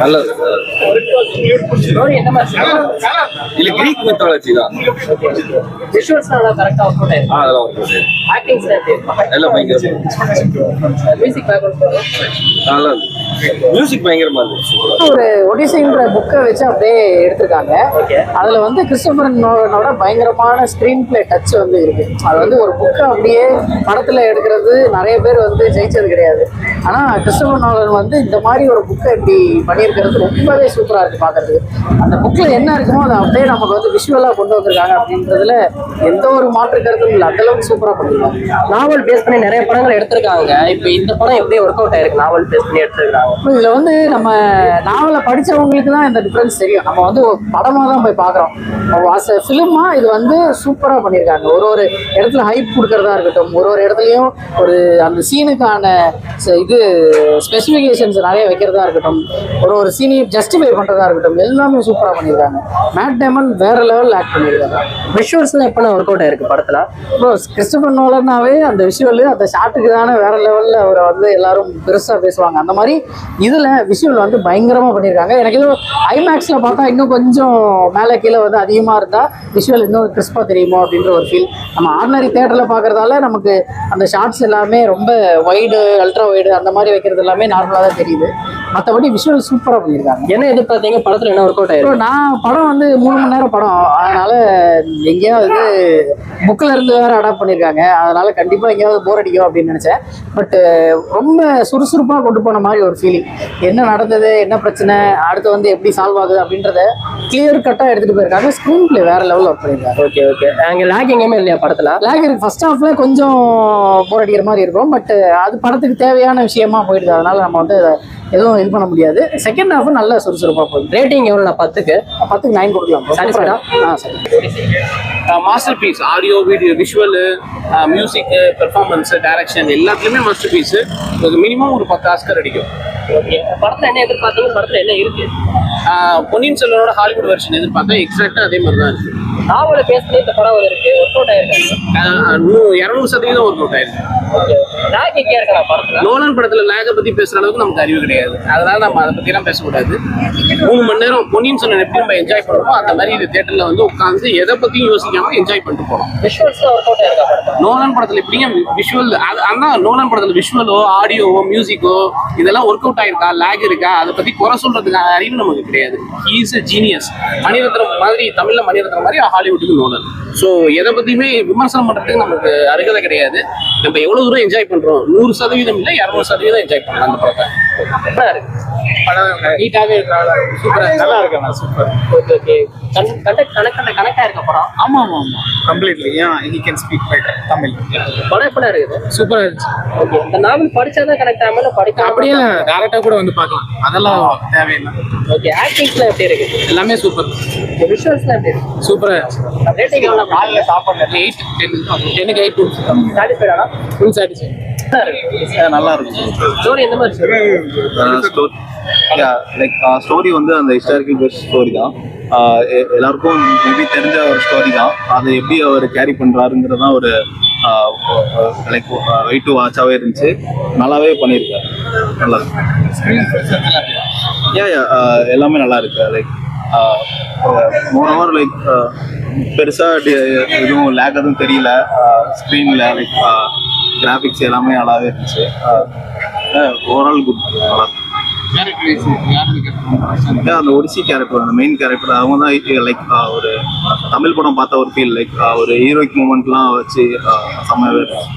நல்லது. இல்ல Greek mythology தான். அதெல்லாம் எல்லாம் பயங்கர நல்லது. மியூசிக் பயங்கரமா இருந்துச்சு. ஒரு ஒடிசைன்ற புக்கை வச்சு அப்படியே எடுத்திருக்காங்க. அதுல வந்து கிறிஸ்டோபர் நோலனோட பயங்கரமான ஸ்கிரீன் பிளே டச் வந்து இருக்கு. அது வந்து ஒரு புக்கை அப்படியே படத்துல எடுக்கிறது நிறைய பேர் வந்து ஜெயிச்சது கிடையாது. ஆனா கிறிஸ்டோபர் நோலன் வந்து இந்த மாதிரி ஒரு புக்கை இப்படி பண்ணியிருக்கிறது ரொம்பவே சூப்பரா இருக்கு பாக்குறது. அந்த புக்ல என்ன இருக்குமோ அதை அப்படியே நமக்கு வந்து விஷுவலா கொண்டு வந்திருக்காங்க அப்படின்றதுல எந்த ஒரு மாற்று கருத்தும் இல்லை. அந்த அளவுக்கு சூப்பரா பண்ணிருக்காங்க. நாவல் பேஸ் பண்ணி நிறைய படங்கள் எடுத்திருக்காங்க. இப்போ இந்த படம் எப்படி ஒர்க் அவுட் ஆயிருக்கு? நாவல் பேஸ் பண்ணி எடுத்திருக்காங்க. இதுல வந்து நம்ம நாவலை படிச்சவங்களுக்கு தான் இந்த டிஃபரன்ஸ் தெரியும். நம்ம வந்து ஒரு படமா தான் போய் பாக்குறோம். அஸ் எ ஃபிலிமா இது வந்து சூப்பரா பண்ணியிருக்காங்க. ஒரு ஒரு இடத்துல ஹைப் கொடுக்கறதா இருக்கட்டும், ஒரு ஒரு இடத்துலயும் ஒரு அந்த சீனுக்கான இது ஸ்பெசிஃபிகேஷன்ஸ் நிறைய வைக்கிறதா இருக்கட்டும், ஒரு ஒரு சீனையும் ஜஸ்டிஃபை பண்றதா இருக்கட்டும், எல்லாமே சூப்பரா பண்ணியிருக்காங்க. மேட் டேமன் வேற லெவலில் ஆக்ட் பண்ணியிருக்காங்க. விஷுவல்ஸ்லாம் எப்போ ஒர்க் அவுட் ஆயிருக்கு படத்துல? ப்ரோ கிறிஸ்டோபர் நோலனாவே அந்த விஷுவல் அந்த ஷாட்டுக்கு தானே வேற லெவலில் அவரை வந்து எல்லாரும் பெருசா பேசுவாங்க. அந்த மாதிரி இதுல விஷுவல் வந்து பயங்கரமா பண்ணியிருக்காங்க. எனக்கு இது ஐமேக்ஸ்ல பார்த்தா இன்னும் கொஞ்சம் மேலே கீழே வந்து அதிகமா இருந்தா விஷுவல் இன்னும் கிறிஸ்பா தெரியுமோ அப்படின்ற ஒரு ஃபீல். நம்ம ஆர்டினரி தியேட்டர்ல பாக்குறதால நமக்கு அந்த ஷார்ட்ஸ் எல்லாமே ரொம்ப வைடு, அல்ட்ரா வைடு அந்த மாதிரி வைக்கிறது எல்லாமே நார்மலா தான் தெரியுது. மற்றபடி விஷுவல் சூப்பரா பண்ணியிருக்காங்க. என்ன எதிர்பார்த்தீங்க படத்துல? என்ன ஒர்க் அவுட் ஆயிருக்கு? நான் படம் வந்து 3 மணி நேரம் படம், அதனால எங்கேயாவது புக்கில் இருந்து வேற அடாப்ட் பண்ணியிருக்காங்க. அதனால கண்டிப்பா எங்கேயாவது போர் அடிக்கும் அப்படின்னு நினைச்சேன். பட் ரொம்ப சுறுசுறுப்பாக கொண்டு போன மாதிரி ஒரு ஃபீலிங். என்ன நடந்தது, என்ன பிரச்சனை, அடுத்து வந்து எப்படி சால்வ் ஆகுது அப்படின்றத கிளியர் கட்டாக எடுத்துட்டு போயிருக்காங்க. ஸ்க்ரீன் பிளே வேற லெவலில் ஒர்க் பண்ணியிருக்காங்க. Okay okay. அங்கே லேக் எங்கேயுமே இல்லையா படத்துல? லேக் இருக்கு. ஃபர்ஸ்ட் ஹாஃப்ல கொஞ்சம் போர் அடிக்கிற மாதிரி இருக்கும். பட் அது படத்துக்கு தேவையான விஷயமா போயிடுது. அதனால நம்ம வந்து எதுவும் இது பண்ண முடியாது. செகண்ட் ஹாஃப் நல்ல சுறுசுறுப்பாக போகுது. ரேட்டிங் எவ்வளோ? 10க்கு 9 கொடுக்கலாம். சாட்டிஸ்ஃபைடா? சரி. Masterpiece. Audio, video, visual, music, performance, direction எல்லாத்துலேயுமே மாஸ்டர் பீஸு. மினிமம் ஒரு 10 ஆஸ்கர் அடிக்கும். ஓகே. படத்துல என்ன எதிர்பார்த்தீங்க? படத்துல என்ன இருக்கு? பொன்னியின் செல்வனோட ஹாலிவுட் வெர்ஷன் எதிர்பார்த்தேன். எக்ஸாக்டாக அதே மாதிரி தான் இருக்கு. நாவலை பேஸ் பண்ணி இந்த படம் இருக்கு. ஒர்க் அவுட் ஆயிருக்கு. 200% ஒர்க் அவுட் ஆயிருக்கு. லேக் எங்கேயா இருக்கா படத்துல? நோலன் படத்துல லேகை பத்தி பேசுற அளவுக்கு நமக்கு அறிவு கிடையாது. அதனால நம்ம அதை பத்தி எல்லாம் பேசக்கூடாது. 3 மணி நேரம் பொன்னியின் செல்வன் எப்படி நம்ம என்ஜாய் பண்ணுவோம் அந்த மாதிரி இந்த தியேட்டர்ல வந்து உட்காந்து எதை பத்தியும் யோசிக்காம என்ஜாய் பண்ணிட்டு போறோம். விஷுவல்ஸ் ஒர்க் அவுட் ஆயிருக்கா படத்துல? நோலன் படத்துல எப்படிங்க விஷுவல், அதான் நோலன் படத்துல விஷுவலோ, ஆடியோவோ, மியூசிக்கோ இதெல்லாம் ஒர்க் அவுட் ஆயிருக்கா, லேக் இருக்கா, அதை பத்தி குறை சொல்றதுக்கான அறிவு நமக்கு கிடையாது. He is a genius. Maniratnam மாதிரி, தமிழ்ல மணிரத்னம் மாதிரி ஹாலிவுட்டுக்கு நோலன். ஸோ எதை பத்தியுமே விமர்சனம் பண்றதுக்கு நமக்கு அருகதை கிடையாது. நம்ம எவ்வளவு தூரம் என்ஜாய் பண்றோம், 100% இல்லை 200% என்ஜாய் பண்ணலாம் அந்த படத்தை. நீட்டாவே இருக்காங்க. சூப்பரா நல்லா இருக்காங்க. சூப்பர். Okay okay. கனெக்டா இருக்க படம்? ஆமா ஆமா ஆமா completely. he can speak better Tamil. படம் எப்படி இருக்குது? சூப்பரா இருந்துச்சு. ஓகே. இந்த நாவல் படிச்சாதான் கனெக்ட் ஆகாம படிக்க அப்படியே டைரக்டா கூட வந்து பார்க்கலாம். அதெல்லாம் தேவையில்லை. ஓகே. ஆக்டிங்ஸ்ல எப்படி இருக்கு? எல்லாமே சூப்பர். விஷுவல்ஸ்ல எப்படி இருக்கு? சூப்பரா இருந்துச்சு. ரேட்டிங் எவ்வளவு? காலையில சாப்பாடு 8 10க்கு 8 கொடுத்துருக்காங்க. சாட்டிஸ்ஃபைடா? Full satisfy. நல்லா இருக்கும். ஸ்டோரி எந்த மாதிரி ஸ்டோரி வந்து அந்த ஹிஸ்டாரிக்கல் பேஸ்ட் ஸ்டோரி தான். எல்லாருக்கும் மேபி தெரிஞ்ச ஒரு ஸ்டோரி தான். அதை எப்படி அவர் கேரி பண்றாருங்கிறது தான் ஒரு லைக் வெயிட் டு வாட்சாவே இருந்துச்சு. நல்லாவே பண்ணியிருக்காரு. நல்லா இருக்கு. எல்லாமே நல்லா இருக்கு. லைக் மோரோவர் லைக் பெருசா எதுவும் லேக் எதுவும் தெரியல ஸ்க்ரீன்ல. லைக் கிராஃபிக்ஸ் எல்லாமே நல்லாவே இருந்துச்சு. Overall good. நல்லா அந்த ஒடிசி கேரக்டர், அந்த மெயின் கேரக்டர் அவங்க தான் லைக் ஒரு தமிழ் படம் பார்த்த ஒரு ஃபீல். லைக் ஒரு ஹீரோயிக் மூமெண்ட்லாம் வச்சு செம்மையாவே இருந்துச்சு.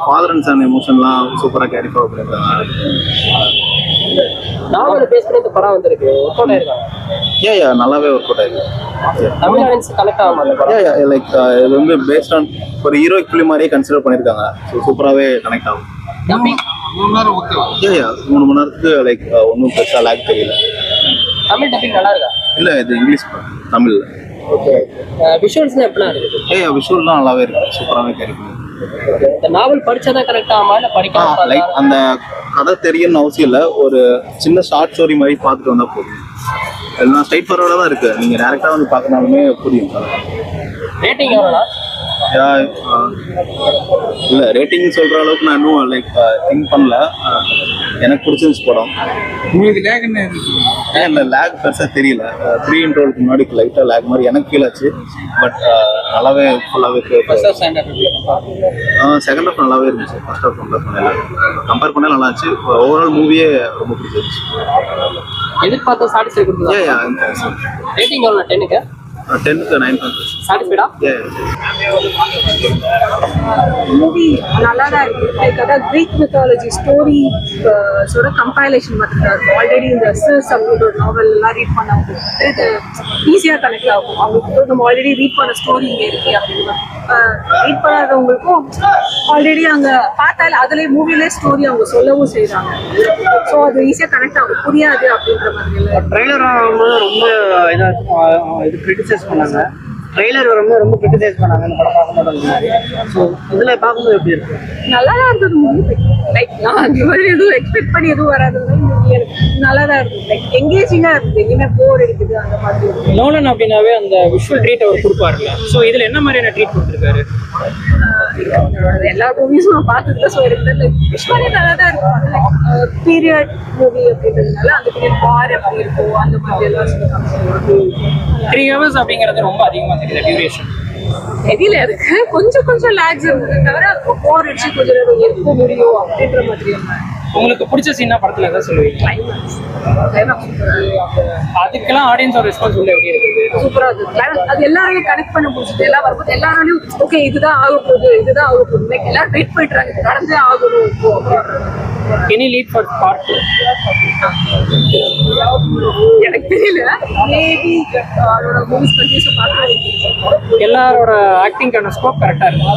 ஃபாதர் அண்ட் சன் எமோஷன்லாம் சூப்பராக கேரி ஃபார்வர்ட் பண்ணியிருக்காங்க. நாவல் பேஸ் பண்ணி இந்த படம் வந்திருக்கு. ஒர்க் அவுட் ஆயிருக்காங்க. நல்லாவே ஒர்க் அவுட் ஆயிருக்கு. தமிழ் ஆடியன்ஸ் கனெக்ட் ஆகும் அந்த படம். லைக் இது வந்து பேஸ்ட் ஆன் ஒரு ஹீரோயிக் ஃபிலிம் மாதிரியே கன்சிடர் பண்ணியிருக்காங்க. ஸோ சூப்பராகவே கனெக்ட் ஆகும். 3 மணி நேரம் ஓகேவா? 3 மணி நேரத்துக்கு லைக் ஒன்றும் பெருசாக லேக் தெரியல. தமிழ் டப்பிங் நல்லா இருக்கா? இல்லை, இது இங்கிலீஷ் தமிழில். ஓகே. விஷுவல்ஸ்லாம் எப்படினா இருக்குது? விஷுவல்லாம் நல்லாவே இருக்கு. சூப்பராகவே கேரி பண்ணி. இந்த நாவல் படிச்சாதான் கரெக்ட் ஆகுமா இல்லை படிக்காம? லைக் அந்த கதை தெரியணும்னு அவசியம் இல்லை. ஒரு சின்ன ஷார்ட் ஸ்டோரி மாதிரி பார்த்துட்டு வந்தால் போதும். எல்லாம் ஸ்ட்ரைட் ஃபார்வர்டாக தான் இருக்கு. நீங்கள் டேரெக்டாக வந்து பார்க்கனாலுமே புரியும். ரேட்டிங் எவ்வளோண்ணா? இல்லை ரேட்டிங் சொல்கிற அளவுக்கு நான் இன்னும் லைக் திங்க் பண்ணல. எனக்கு பிடிச்சிருந்துச்சு படம். உங்களுக்கு லேக் என்ன இல்லை லேக் பெருசாக தெரியல. 3 இன்ட்ரோலுக்கு முன்னாடி லைட்டாக லேக் மாதிரி எனக்கு ஃபீல் ஆச்சு. பட் நல்லாவே ஃபுல்லாகவே செகண்ட் ஹாஃப் நல்லாவே இருந்துச்சு. ஃபர்ஸ்ட் ஹாஃப் கம்பேர் பண்ண நல்லா இருந்துச்சு. ஓவரால் மூவியே ரொம்ப பிடிச்சிருந்துச்சு. எதிர்பார்த்த சாட்டிஸ்ஃபை கொடுத்தா ரேட்டிங் எவ்வளோ 10க்கு? 10க்கு 9. சாட்டிஸ்ஃபைடா? மூவி நல்லா தான் இருக்கு. லைக் அதான் கிரீக் மித்தாலஜி ஸ்டோரிஸோட கம்பைலேஷன் மட்டும் தான் இருக்கும். ஆல்ரெடி இந்த சிஸ் அப்படின்ற ஒரு நாவல் எல்லாம் ரீட் பண்ண இது ஈஸியாக கனெக்ட் ஆகும். அவங்களுக்கு நம்ம ஆல்ரெடி ரீட் பண்ண ஸ்டோரி இங்கே இருக்கு அப்படின்னு ரீட் பண்ணாதவங்களுக்கும் ஆல்ரெடி அங்கே பார்த்தாலே அதுலேயே மூவிலே ஸ்டோரி அவங்க சொல்லவும் செய்கிறாங்க. ஸோ அது ஈஸியாக கனெக்ட் ஆகும், புரியாது அப்படின்ற மாதிரி. ட்ரெய்லர் ஆகும்போது ரொம்ப இதாக இது கிரிட்டிசைஸ் பண்ணாங்க. ட்ரெய்லர் வரும்போது ரொம்ப கிரிட்டிசைஸ் பண்ணாங்க இந்த படம் பார்க்கும்போது. ஸோ இதில் பார்க்கும்போது எப்படி இருக்கு? நல்லா தான் இருந்தது மூவி. லைக் நான் அந்த மாதிரி எதுவும் எக்ஸ்பெக்ட் பண்ணி எதுவும் வராதுன்னு மூவி எனக்கு நல்லா தான் இருந்தது. லைக் எங்கேஜிங்காக இருந்தது, எங்கேயுமே போர் எடுக்குது அந்த மாதிரி. நோலன் அப்படின்னாவே அந்த விஷுவல் ட்ரீட் அவர் கொடுப்பாருல. ஸோ இதில் என்ன மாதிரியான ட்ரீட் கொடுத்துருக்காரு? எல்லா மூவிஸும் நான் பார்த்துட்டு ஸோ எனக்கு விஷுவலே நல்லா தான் இருக்கும். பீரியட் மூவி அப்படின்றதுனால அந்த பீரியட் பார் எப்படி இருக்கும் அந்த மாதிரி எல்லாம் சொல்லுவாங்க. 3 hours அப்படிங்கிறது ரொம்ப அதிகமாக தெரியல டியூரேஷன். தெரியல அதுக்கு கொஞ்சம் லேக்ஸ் இருந்தது தவிர போர் அடிச்சு கொஞ்சம் நேரம் இருக்க முடியும் அப்படின்ற மாதிரி. உங்களுக்கு பிடிச்ச சீனா படத்தில் எதாவது சொல்லுவீங்க? அதுக்கெல்லாம் ஆடியன்ஸோட ரெஸ்பான்ஸ் உள்ள எப்படி இருக்குது? சூப்பரா இருக்கு. அது எல்லாரையும் கனெக்ட் பண்ண முடிச்சுது. எல்லாம் வரும்போது எல்லாராலையும் ஓகே இதுதான் ஆக போகுது லைக் எல்லாரும் வெயிட் பண்ணிட்டாங்க நடந்தே ஆகணும் இப்போ. Any lead for part 2? எனக்கு தெரியல. மேபி அவரோட மூவிஸ் கண்டினியூஸா பார்க்கலாம். எல்லாரோட ஆக்டிங்கான ஸ்கோப் கரெக்டாக இருக்கு.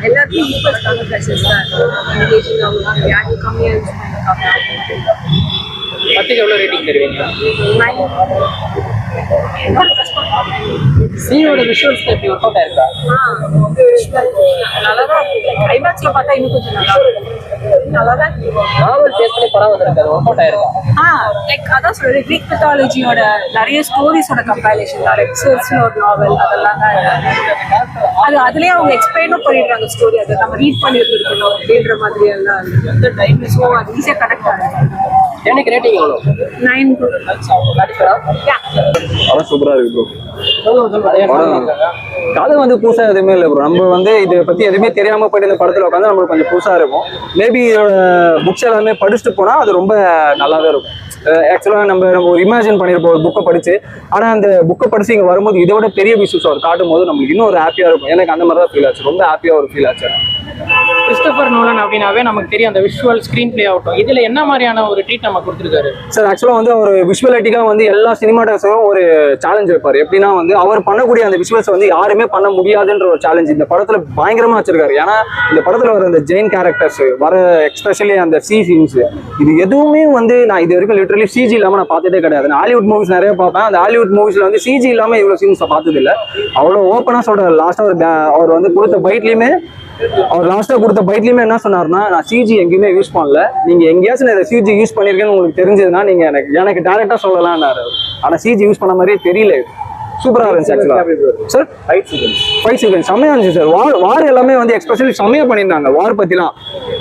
எல்லாருக்கும் ஈக்குவல் ப்ரைசஸ் தான் இருக்கு. யாரும் கம்மியாக யூஸ் பண்ணிருக்காங்க. 10க்கு எவ்வளோ ரேட்டிங் தருவீங்க? சீனோட விஷுவல்ஸ் எப்படி ஒர்க் அவுட் ஆயிருக்கா? நல்லாதான் கிளைமேக்ஸ்ல பார்த்தா இன்னும் கொஞ்சம் நல்லாதான் நாவல் பேஸ் பண்ணி படம் வந்திருக்கு, அது ஒர்க் அவுட் ஆயிருக்கா? லைக் அதான் சொல்றது கிரீக் மித்தாலஜியோட நிறைய ஸ்டோரிஸோட கம்பைலேஷன் தான். லைக் சிர்ஸ்னு ஒரு நாவல் அதெல்லாம் தான் அது அதுலயே அவங்க எக்ஸ்பிளைனும் பண்ணிடுறாங்க ஸ்டோரி. அதை நம்ம ரீட் பண்ணிருக்கணும் அப்படின்ற மாதிரி எல்லாம் அந்த டைம். ஸோ அது ஈஸியாக கனெக்ட் ஆகும். எனக்கு ரேட்டிங் எவ்வளோ? 9. படம் சூப்பராக இருக்கு ப்ரோ. கதை வந்து புதுசா எதுவுமே இல்லை ப்ரோ. நம்ம வந்து இதை பத்தி எதுவுமே தெரியாம போயிட்டு இந்த படத்துல உட்காந்து நம்மளுக்கு கொஞ்சம் புதுசா இருக்கும். மேபி இதோட புக்ஸ் எல்லாமே படிச்சுட்டு போனா அது ரொம்ப நல்லாவே இருக்கும். ஆக்சுவலாக நம்ம ஒரு இமேஜின் பண்ணியிருப்போம் ஒரு புக்கை படிச்சு. ஆனால் அந்த புக்கை படிச்சு இங்கே வரும்போது இதோட பெரிய விஷுவல்ஸ் அவர் காட்டும் போது நம்மளுக்கு இன்னும் ஒரு ஹாப்பியாக இருக்கும். எனக்கு அந்த மாதிரி தான் ஃபீல் ஆச்சு. ரொம்ப ஹாப்பியாக ஒரு ஃபீல் ஆச்சு. கிறிஸ்டோபர் நோலன் அப்படின்னாவே நமக்கு தெரியும் அந்த விஷுவல் ஸ்க்ரீன் பிளே ஆகட்டும். இதில் என்ன மாதிரியான ஒரு ட்ரீட் நம்ம கொடுத்துருக்காரு சார்? ஆக்சுவலாக வந்து அவர் விஷுவலிட்டிக்காக வந்து எல்லா சினிமாட்டோஸும் ஒரு சேலஞ்ச் வைப்பார். எப்படின்னா வந்து அவர் பண்ணக்கூடிய அந்த விஷுவல்ஸ் வந்து யாருமே பண்ண முடியாதுன்ற ஒரு சேலஞ்ச் இந்த படத்தில் பயங்கரமாக வச்சிருக்காரு. ஏன்னா இந்த படத்தில் வர அந்த ஜெயின் கேரக்டர்ஸ் வர எக்ஸ்பெஷலி அந்த சீன்ஸ் இது எதுவுமே வந்து நான் இது வரைக்கும் லிட்டரலி சிஜி இல்லாமல் நான் பார்த்ததே கிடையாது. நான் ஹாலிவுட் மூவிஸ் நிறைய பார்ப்பேன். அந்த ஹாலிவுட் மூவிஸில் வந்து சிஜி இல்லாமல் இவ்வளோ சீன்ஸ் பார்த்தது இல்லை. அவ்வளோ ஓப்பனாக சொல்கிறார். லாஸ்ட்டாக அவர் வந்து கொடுத்த பைட்லையுமே என்ன சொன்னார்னா, நான் சிஜி எங்கேயுமே யூஸ் பண்ணல. நீங்க எங்கேயாச்சும் இதை சிஜி யூஸ் பண்ணிருக்கேன்னு உங்களுக்கு தெரிஞ்சதுன்னா நீங்க எனக்கு டைரக்டா சொல்லலாம்னாரு. ஆனா சிஜி யூஸ் பண்ண மாதிரியே தெரியல. சூப்பரா இருந்துச்சு ஆக்சுவலா சார். ஃபைட் சீக்வென்ஸ் செம்மையா இருந்துச்சு சார். வார் எல்லாமே வந்து எஸ்பெஷலி செம்மையா பண்ணியிருந்தாங்க. வார் பத்திலாம்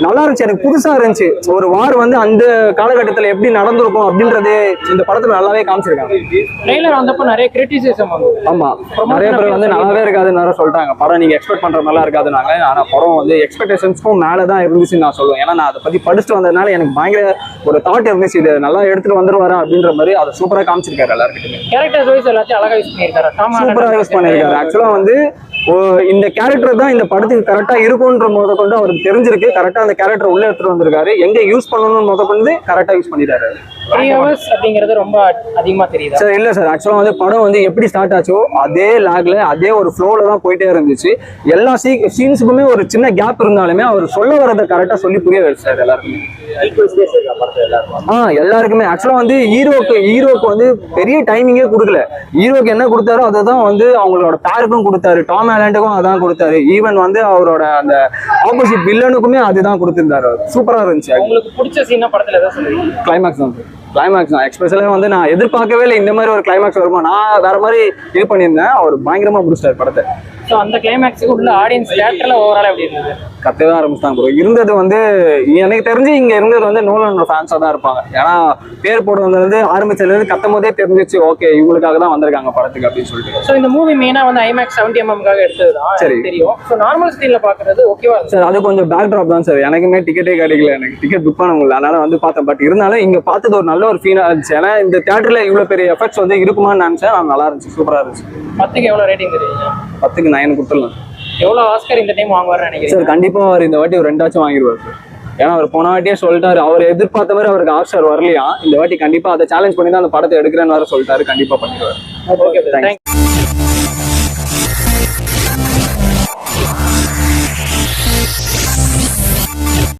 நல்லா இருந்துச்சு. எனக்கு புதுசா இருந்துச்சு. ஒரு வார் வந்து அந்த காலகட்டத்தில் எப்படி நடந்திருக்கும் அப்படின்றது இந்த படத்துல நல்லாவே காமிச்சிருக்காங்க. ட்ரெய்லர் வந்தப்போ நிறைய கிரிட்டிசிசம் வந்து ஆமா நிறைய பேர் வந்து நல்லாவே இருக்காதுன்னு வேற சொல்லிட்டாங்க. படம் நீங்க எக்ஸ்பெக்ட் பண்ற நல்லா இருக்காதுனாங்க. ஆனா படம் வந்து எக்ஸ்பெக்டேஷன்ஸ்க்கும் மேலதான் இருந்துச்சுன்னு நான் சொல்லுவேன். ஏன்னா நான் அதை பத்தி படிச்சுட்டு வந்ததுனால எனக்கு பயங்கர ஒரு தாட் இருந்துச்சு. இது நல்லா எடுத்துட்டு வந்துருவாரா அப்படின்ற மாதிரி அதை சூப்பரா காமிச்சிருக்காரு. எல்லாருக்கிட்டுமே கேரக்டர்ஸ் வைஸ் எல்லாத்தையும் அழகா யூஸ் பண்ணியிருக்காரு. சூப்பரா யூஸ் பண்ணியிருக்காரு. ஆக்சுவலா வந்து இந்த கேரக்டர் தான் இந்த படத்துக்கு கரெக்டா இருக்கும்ன்ற முத கொண்டு அவருக்கு தெரிஞ்சிருக்கு. கரெக்டா அந்த கேரக்டர் உள்ள எடுத்துட்டு வந்திருக்காரு. எங்க யூஸ் பண்ணணும்னு முத கொண்டு கரெக்டா யூஸ் பண்ணிட்டாரு. 3 hours அப்படிங்கிறது ரொம்ப அதிகமா தெரியுது சார். இல்ல சார், ஆக்சுவலா வந்து படம் வந்து எப்படி ஸ்டார்ட் ஆச்சோ அதே லாக்ல அதே ஒரு ஃப்ளோல தான் போயிட்டே இருந்துச்சு. எல்லா சீன்ஸுக்குமே ஒரு சின்ன கேப் இருந்தாலுமே அவர் சொல்ல வரதை கரெக்டா சொல்லி புரிய வச்சு சார் எல்லாருக்குமே. எல்லாருக்குமே ஆக்சுவலா வந்து ஹீரோக்கு வந்து பெரிய டைமிங்கே கொடுக்கல. ஹீரோக்கு என்ன கொடுத்தாரோ அதை தான் வந்து அவங்களோட பேருக்கும் கொடுத்தாரு. டாம் ஹாலண்டுக்கும் அதான் கொடுத்தாரு. ஈவன் வந்து அவரோட அந்த ஆப்போசிட் வில்லனுக்குமே அதுதான் கொடுத்திருந்தாரு. சூப்பரா இருந்துச்சு. உங்களுக்கு பிடிச்ச சீனா படத்துல எதாவது சொல்லுவீங்க? கிளைமேக்ஸ் தான். கிளைமேக்ஸ் நான் எக்ஸ்பெஷலாக வந்து நான் எதிர்பார்க்கவே இல்லை இந்த மாதிரி ஒரு கிளைமேக்ஸ் வருமா. நான் வேற மாதிரி இது பண்ணியிருந்தேன். அவர் பயங்கரமா முடிச்சிட்டார் படத்தை. ஸோ அந்த கிளைமேக்ஸுக்கு உள்ள ஆடியன்ஸ் தியேட்டர்ல ஓவரால் எப்படி இருந்தது? கத்தவே தான் ஆரம்பிச்சிட்டாங்க ப்ரோ. இருந்தது வந்து எனக்கு தெரிஞ்சு இங்க இருந்தது வந்து நோலனோட ஃபேன்ஸா தான் இருப்பாங்க. ஏன்னா பேர் போட்டு வந்தது ஆரம்பிச்சதுல இருந்து கத்தும் போதே தெரிஞ்சிச்சு ஓகே இவங்களுக்காக தான் வந்திருக்காங்க படத்துக்கு அப்படின்னு சொல்லிட்டு. ஸோ இந்த மூவி மெயினா வந்து ஐமேக்ஸ் 70mm எடுத்தது தான் சரி தெரியும். ஸோ நார்மல் ஸ்க்ரீன்ல பாக்குறது ஓகேவா சார்? அது கொஞ்சம் பேக் ட்ராப் தான் சார். எனக்குமே டிக்கெட்டே கிடைக்கல, எனக்கு டிக்கெட் புக் பண்ண முடியல, அதனால வந்து பார்த்தேன். பட் இருந்தாலும் இங்க பார்த்தது ஒரு நல்ல ஒரு ஃபீலா இருந்துச்சு. ஏன்னா இந்த தியேட்டர்ல இவ்வளவு பெரிய எஃபெக்ட்ஸ் வந்து இருக்குமான்னு நினைச்சேன். அது நல்லா இருந்துச்சு, சூப்பரா இருந்துச்சு. 10க்கு எவ்வளவு ரேட்டிங் தெரியுங்க? 10க்கு 9 கொடுத்துடலாம். எவ்வளவு ஆஸ்கர் இந்த டைம் வாங்குவாருன்னு நினைக்கிறேன் சார்? கண்டிப்பா அவர் இந்த வாட்டி ஒரு 2 வாங்கிடுவார் சார். ஏன்னா அவர் போன வாட்டியே சொல்லிட்டாரு, அவர் எதிர்பார்த்த மாதிரி அவருக்கு ஆஸ்கர் வரலையா. இந்த வாட்டி கண்டிப்பா அதை சேலஞ்ச் பண்ணி தான் அந்த படத்தை எடுக்கிறேன்னு வேற சொல்லிட்டாரு. கண்டிப்பா பண்ணிடுவார். Okay, thanks.